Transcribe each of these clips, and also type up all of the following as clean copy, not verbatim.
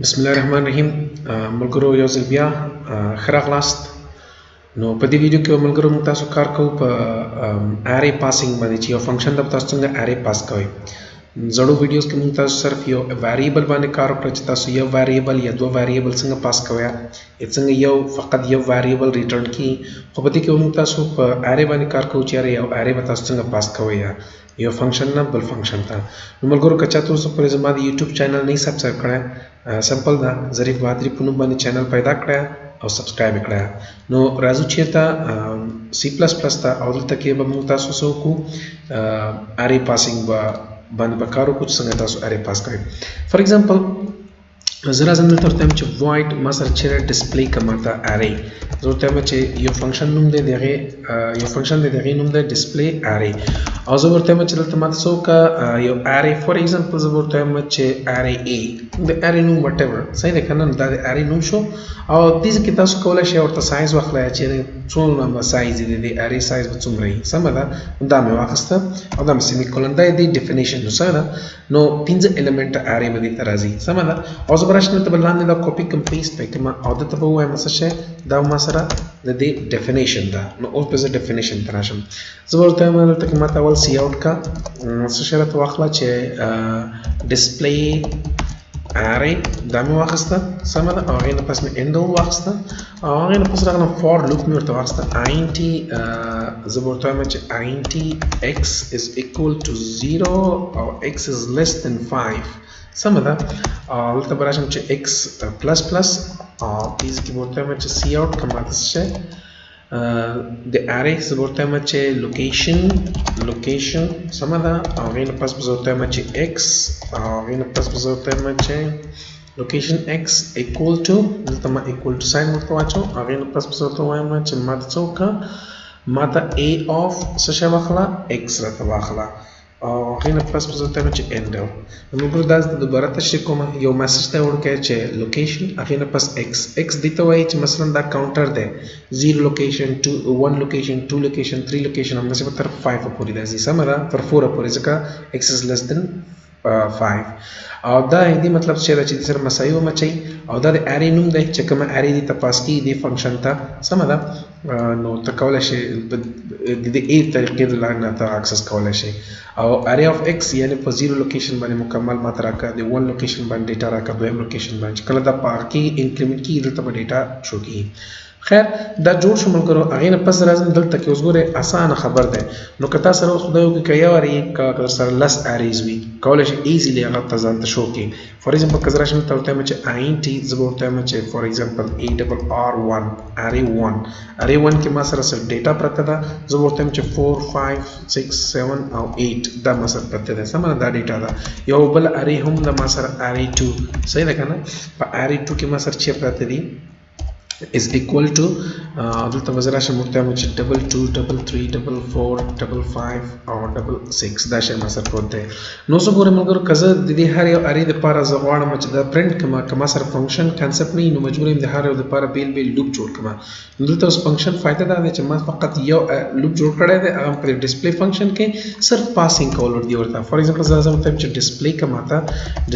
بسم الله الرحمن الرحیم ملګرو یو ځل بیا ښه راغلاست. نو په دې ویډیو کې ملګرو موږ تاسو کار کوو په ارې پاسینګ باندې چې یو فنکشن د تاسو څنګه ارې پاس کوئ. زړو ویډیوز کې موږ تاسو صرف یو ویریبل باندې کار وکړ چې تاسو یو ویریبل یا دوه ویریبل څنګه پاس کوئ یا څنګه یو فقط یو ویریبل ریټرن کی. خو په دې کې موږ تاسو په ارې باندې کار کوو چې یو ارې به تاسو څنګه پاس کوئ یو فنکشن نه بل فنکشن ته. نو ملګرو که چاته اوس پورې زما د یوټیوب چینل نه سبسکرایب کړی سمپل دا ظریف بهادري په نوم باندې چینل پیدا کړی او سبسکرایب کړی. نو راځو چیرته سی پلس پلس ته او دلته کې به موږ تاسو سره وکړو ارې پاسینګ باندې به کار وکړو چې څنګه تاسو ارې پاس کوئ. فار ایگزامپل زه راځم دلته ورته وایم چې void ما سره چیرې ډسپلی که ماته ارې زه ورته وایم چې یو فنکشن نوم دی د هغې یو فنکشن دی د هغې نوم دی ډسپلی ارې او زه ورته وایم چې دلته ماته څه وکړه یو ارې فار ایگزامپل زه ورته وایم چې ارې ا د ارې نوم وټ ایور صحیح دی که نه دا د ارې نوم شو او دې کې تاسو کولی شئ ورته سایز واخلئ چې څومره به سایز دی د ارې سایز به څومره وي. سمه ده دا مې واخیسته او دا مې سیمی کولن دا د ډیفینیشن نو څه ده نو 15 ایلیمنټه ارې به دې ته راځي. سمه ده او زه به راشم دلته به لاندې دا کاپي کم پیسټ وکړم او دلته به ووایم څه شی دا ما سره د دې ډیفینیشن ده. نو اوس به زه ډیفینیشن ته راشم زه به ورته وایم دلته کې ماته اول سی آوټ کا څه شی راته واخله چې ډسپلی ارې دا مې واخیسته. سمه ده او هغې نه پس مې انډل واخیسته او هغې نه پس راغلم فار لوپ مې ورته واخیسته آینټي زه به ورته وایم چې آینټي ایکس از اکول ټو 0 او ایکس از لیس دین 5. سمه ده او دلته به راشم چې ایکس پلس پلس او دې کې به ورته وایم چې سی آوټ که ماته څه شی د ارې زه به ورته وایم چې لوکیشن سمه ده او هغې نه پس به زه ورته وایم چې ایکس او هغې نه پس به زه ورته وایم چې لوکیشن ایکس اکول ټو دلته ما اکول ټو ساین ورته واچوم هغې نه پس به زه ورته وایم چې ماته څه وکړه ماته ا آف څه شی واخله ایکس راته واخله او هغې نه پس به زه ورته وایم چې انډل. ملګرو دا زه دوباره تشریح کوم یو میسج ته وړکئ چې لوکیشن هغې نه پس ایکس دې ته وایي چې مثلا دا کاونټر دی 0 لوکیشن 1 لوکیشن 2 لوکیشن 3 لوکیشن همداسې به تر 5 پورې دا ځي. سمه ده تر 4 پورې ځکه ایکس از لیس دین 5 او دا دې مطلب چې دا چې سره مسایي ومچئ او دا د ارې نوم دی چې کومه ارې دې ته پاس کېږي دې فنکشن ته. سمه ده نو ته کولی شئ د ای طریقې د لارې نه ته اکسس کولی شئ او ارې آف ایکس یعنې په 0 لوکیشن باندې مکمل ماته راکړه د 1 لوکیشن باندې ډیټا راکړه دویم لوکیشن باندې چې کله دا په هغه کې انکریمنټ کېږي دلته به ډیټا شو کېږي. خیر دا جوړ شو ملګرو هغې نه پس راځم دلته کې اوس ګورئ اسانه خبر دی. نو که تا سره اوس خدای وکړي که یو ارې که در سره لس اریز وي کولی شي ایزیلی هغه ته ځان ته شو کړي. فار ایگزامپل که زه راشم ته ورته وایم چې آینټي زه به ورته وایم چې فار ایگزامپل ای ډبل آر 1 ارې 1 کې ما سره صرف ډیټا پرته ده زه به ورته وایم چې 4 5 6 7 او 8 دا ما سره پرته ده. سمه ده دا ډیټا ده. یو بل ارې هم ده ما سره ارې 2 صحیح ده که نه په ارې 2 کې ما سره چې پرته دي is equal to دلته به زه راشم ورته وایم چې 2 2 3 4 5 او 6 دا شی ما سره پروت دی. نو زه ګورم ملګرو که زه د دې هر یو ارې دپاره زه غواړم چې دا پرنټ کړم که ما سره فنکشن کنسپټ نه وي نو مجبور یم د هر یو دپاره بیل لوپ جوړ کړم. نو دلته اوس فنکشن فایده دا دی چې ما فقط یو لوپ جوړ کړی دی هغه په ډسپلی فنکشن کې صرف پاسینګ کول ور دي ورته. فار ایگزامپل زه راځم ورته چې ډسپلی که ماته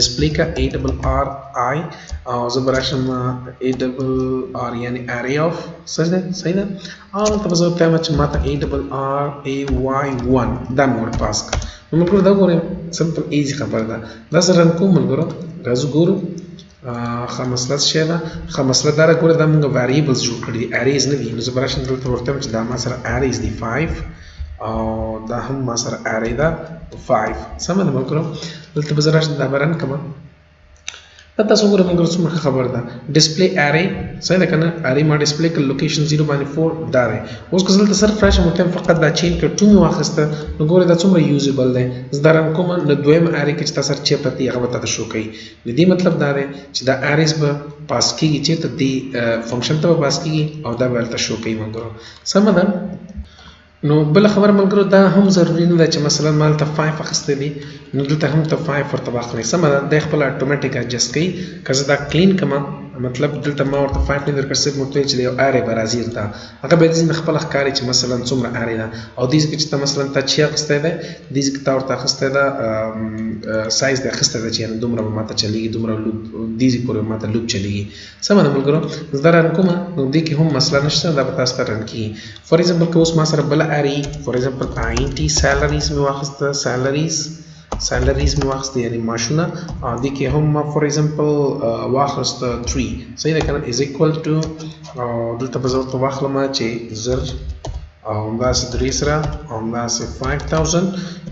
ډسپلی که ای ډبل آر آی او زه به راشم ای ډبل آر یعنی ارې آف صحیح ده او دلته به زه ورته وایم چې ماته ای ډبل آر ای وای 1 دا مې ور پاس کړه. نو ملګرو دا ګورئ سمپل ایزي خبره ده. دا زه رن کوم ملګرو راځو ګورو ښه مسله څه شی ده. ښه مسله دا ده ګوره دا موږ ویریبلز جوړ کړي دي اریز نه دي. نو زه به راشم دلته ورته وایم چې دا ما سره اریز دي 5 او دا هم ما سره ارې ده 5. سمه ده ملګرو دلته به زه راشم دا به رن کړم دا تاسو وګورئ ملګرو څومره خبر ده ډسپلی ارې صحیح ده که نه ارې ما ډسپلی کړ لوکیشن 0 باندې 4 دا دی. اوس که زه دلته صرف راشم ورته فقط دا چینج کړ 2 مې واخیسته نو ګورئ دا څومره یوزیبل دی. زه دا رن کوم نو دویم ارې کې چې تا سره چې پرته وي هغه به تاته شو کوي. د دې مطلب دا دی چې دا اریز به پاس کېږي چېرته دې فنکشن ته به پاس کېږي او دا به هلته شو کوي ملګرو. سمه ده نو بل خبر ملګرو دا هم ضروري نه ده چې مثلا ما هلته 5 اخیستی دي نو دلته هم ته 5 ورته واخلئ. سمه ده دی خپله اټومیټیک اډجسټ کوي. که زه دا کلین کړم مطلب دلته ما ورته 5 نه درکړ صرف مطلب چې یو اره برازیل ته هغه به دې خپل ښکاری چې مثلا څومره اره ده او دې کې چې مثلا ته چې اخسته ده دې کې تا ورته اخسته ده سایز د اخسته ده چې دومره ماته چلیږي دومره لوب دې پورې ماته لوب چلیږي سمه ده ملګرو زه رن کوم نو دې کې هم مسله نشته دا به تاسو ته رن کیږي فور ایگزامپل که اوس ما سره بل اره فور ایگزامپل INT سیلریز مې واخسته سیلریز مې واخسته یعنی معاشونه دې کې هم ما فور ایگزامپل واخسته 3 صحیح ده کنه از ایکوال ټو دلته به زه ورته واخلم چې زر او همداسې 3 سره او همداسې 5000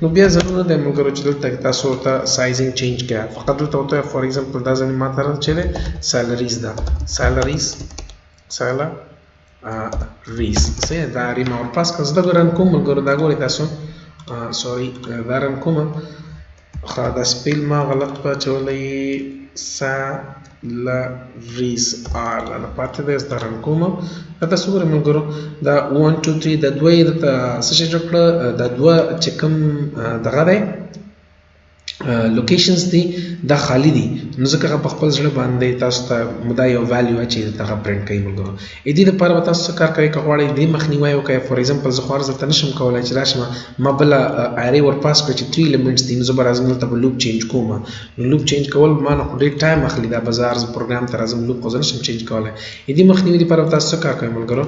نو بیا ضرور نه دی ملګرو چې دلته تاسو ورته سایزینګ چینج کړئ فقط دلته ورته فور ایگزامپل دا ځینې ما ته چې دی سیلریز ده سیلریز صحیح دا اری ما ورپاس کړه زه دا رن کوم ملګرو دا ګورئ تاسو سوري دا رن کوم خا دا سپیل ما غلط په چولې سیلریز نه پاتې ده زه رن کوم دا تاسو ګورئ ملګرو دا 1 2 3 د دوی د څه شي جوړ کړه د دوه چې کوم دغه دی لوکیشنز دي دا خالی دي نو ځکه په خپل ځړ باندې تاسو ته مدا یو ویلیو چې دغه پرنټ کوي ملګرو اې دې لپاره به تاسو کار کوي که غواړئ دې مخنیوي وکړئ فور ایگزامپل زه خو عرض ته نشم کولی چې راشم ما بله ارې ورپاس کړه چې 3 ایلیمنټس دي نو زه به راځم دلته به لوپ چینج کوم نو لوپ چینج کول ما نه خو ډېر ټایم اخلي دا به زه عرض پروګرام ته راځم لوپ خو زه نشم چینج کولی دې مخنیوي لپاره به تاسو کار کوئ ملګرو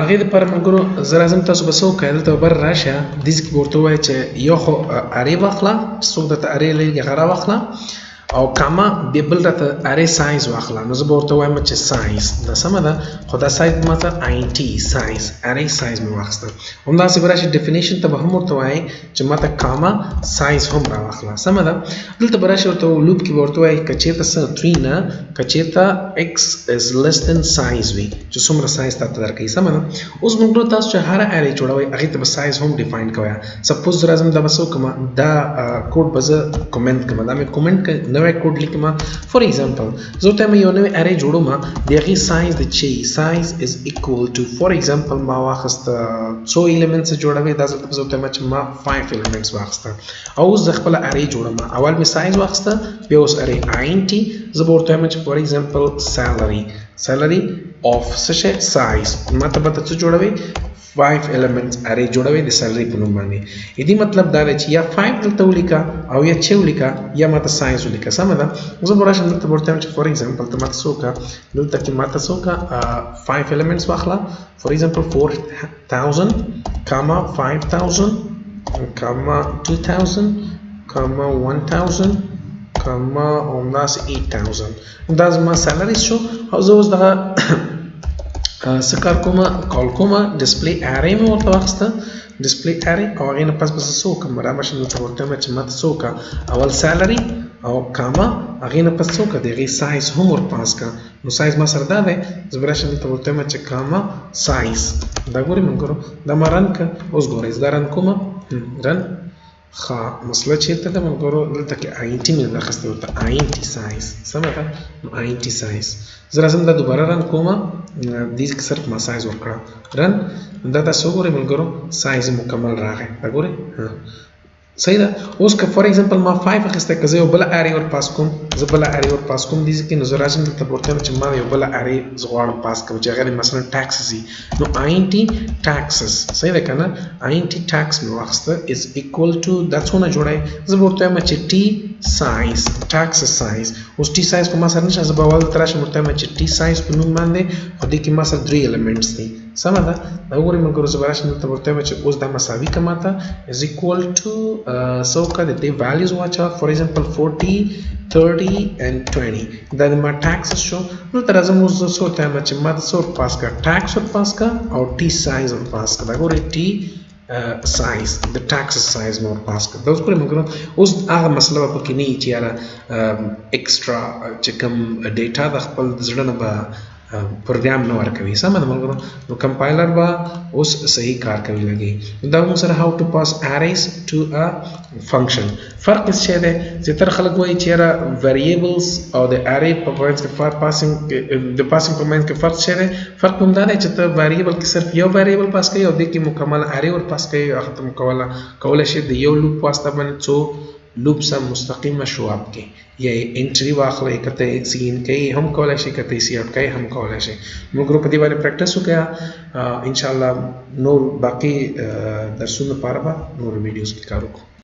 هغې دپاره ملګرو زه راځم تاسو به څه وکړئ دلته به بر راشه دې کې به ورته ووایئ چې یو خو ارې واخله چې څوک درته ارې لري هغه راواخله او کاما بیا بل راته ارې سایز واخله نو زه به ورته وایم چې سایز دا سمه ده خو دا سایز ماته INT سایز ارې سایز مې واخیسته همداسې به راشي ډیفینیشن ته به هم ورته وایي چې ماته کاما سایز هم راواخله سمه ده دلته به راشي ورته لوپ کې به ورته وایي که چېرته څه 3 نه که چېرته x is less than سایز وي چې څومره سایز تاته درکوي سمه ده اوس ملګرو تاسو چې هره ارې جوړوئ هغې ته به سایز هم ډیفاین کوئ سپوز زه راځم دا به څه وکړم دا کوډ به زه کومنټ کړم دا مې کومنټ کړ نوی کوډ لیکم فور ایگزامپل زه ورته یو نوی ارې جوړوم د هغې سایز د چې سایز از ایکوال ټو فور ایگزامپل ما واخیسته څو ایلیمنټس جوړوي دا زه ورته وایم چې ما 5 ایلیمنټس واخیسته او اوس زه خپله ارې جوړوم اول مې سایز واخیسته بیا اوس ارې INT زه به ورته وایم چې فور ایگزامپل سیلري of څه شی سایز ما ته به ته څه جوړوي 5 elements array جوړوي د سیلري په نوم باندې دې مطلب دا دی چې یا 5 دلته ولیکه او یا 6 ولیکه یا ماته ساينس ولیکه سمه ده زه به راشم دلته ورته وایم چې فور ایگزامپل ته ماته څه وکړه دلته کې ماته څه وکړه 5 elements واخله فور ایگزامپل 4000 کاما 5000 کاما 2000 کاما 1000 کاما همداسې 8000 دا زما سیلري شو او زه اوس دغه څه کار کوم کال کوم ډسپلی ارې مې ورته واخیسته ډسپلی ارې او هغې نه پس به زه څه وکړم را به شم دلته ورته وایم چې ماته څه وکړه اول سیلري او کاما هغې نه پس څه وکړه د هغې سایز هم ورپاس کړه نو سایز ما سره دا دی زه به راشم دلته ورته وایم چې کاما سایز دا ګورئ ملګرو دا ما رن کړه اوس ګورئ زه دا رن کوم رن ښه مسله چېرته ده ملګرو دلته کې INT مې راخیستې ورته INT سایز سمه ده نو INT سایز زه راځم دا دوباره رن کوم دې کې صرف ما سایز ورکړه رن دا تاسو وګورئ ملګرو سایز مکمل راغی دا ګورئ صحیح ده اوس که فور ایگزامپل ما 5 اخیسته که زه یو بله ارې ور پاس کوم زه بله ارې ور پاس کوم دې کې نو زه راشم دلته ورته وایم چې ما یو بله ارې زه غواړم پاس کړم چې هغه مثلا ټاکسز وي نو INT ټاکسز صحیح ده که نه INT ټاکس مې واخیسته از ایکوال ټو دا څونه جوړی زه به ورته وایم چې T سایز ټاکسز سایز اوس T سایز په ما سره نشته زه به اول دلته راشم ورته وایم چې T سایز په نوم باندې خو دې کې ما سره 3 ایلیمنټس دي سمه ده دا وګورئ ملګرو زه به راشم دلته ورته وایم چې اوس دا مساوي که ماته از ایکوال ټو څه وکړه د دې ویلیوز واچوه فور ایگزامپل 40 30 and 20 دا د ما ټاکسز شو دلته راځم اوس زه څه ورته وایم چې ما څه ورپاس کړه ټاکس ورپاس کړه او T سایز ورپاس کړه دا ګورئ T سایز د ټاکسز سایز مې ورپاس کړه دا اوس ګورئ ملګرو اوس هغه مسله به پکې نه وي چې یاره ایکسټرا چې کوم ډیټا د خپل زړه نه به پروګرام نه ورکوي سمه ده ملګرو نو کمپایلر به اوس صحیح کار کوي لګي دا موږ سره هاو ټو پاس اریز ټو ا فنکشن فرق څه دی چې تر خلک وایي چې یاره ویریبلز او د ارې په پوینټس کې فرق پاسینګ د پاسینګ په منځ کې فرق څه دی فرق هم دا دی چې ته ویریبل کې صرف یو ویریبل پاس کوي او د کې مکمل ارې ور پاس کوي هغه ته کولی شي د یو لوپ واسطه باندې څو لوب سم مستقیمه شو آپ کې یا انټری واخلې کته سین کوي هم کولای شي کته سی اپ کوي هم کولای شي موږ په دې باندې پریکټیس وکړو ان شاء الله نور باقي درسونو لپاره به نور ویډیوز کې کار وکړو